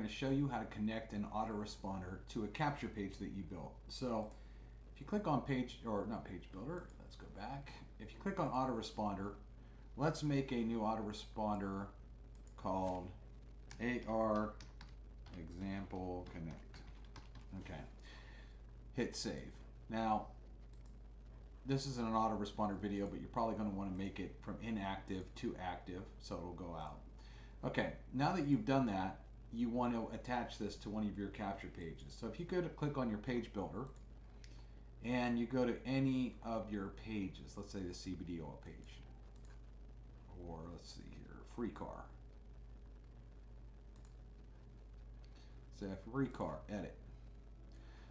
to show you how to connect an autoresponder to a capture page that you built. So if you click on page, or not page builder, let's go back. If you click on autoresponder, let's make a new autoresponder called AR example connect. Okay, hit save. Now, this isn't an autoresponder video, but you're probably going to want to make it from inactive to active, so it'll go out. Okay, now that you've done that, you want to attach this to one of your capture pages. So if you go to click on your page builder and you go to any of your pages, let's say the CBD oil page, or let's see here, free car. Say free car, edit.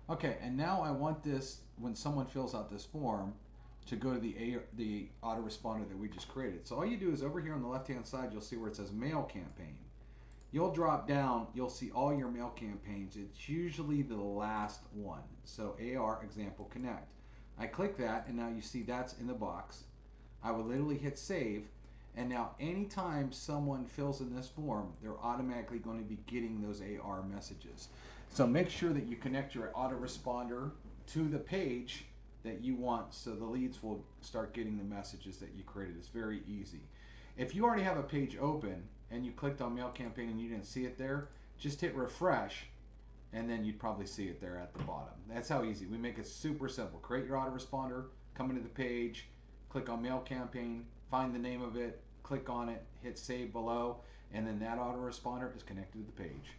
Okay, and now I want this, when someone fills out this form, to go to the autoresponder that we just created. So all you do is over here on the left-hand side, you'll see where it says mail campaign. You'll drop down, you'll see all your mail campaigns. It's usually the last one. So AR example connect. I click that, and now you see that's in the box. I will literally hit save, and now anytime someone fills in this form, they're automatically going to be getting those AR messages. So make sure that you connect your autoresponder to the page that you want, so the leads will start getting the messages that you created. It's very easy. If you already have a page open and you clicked on mail campaign and you didn't see it there, just hit refresh and then you'd probably see it there at the bottom. That's how easy. We make it super simple. Create your autoresponder, come into the page, click on mail campaign, find the name of it, click on it, hit save below, and then that autoresponder is connected to the page.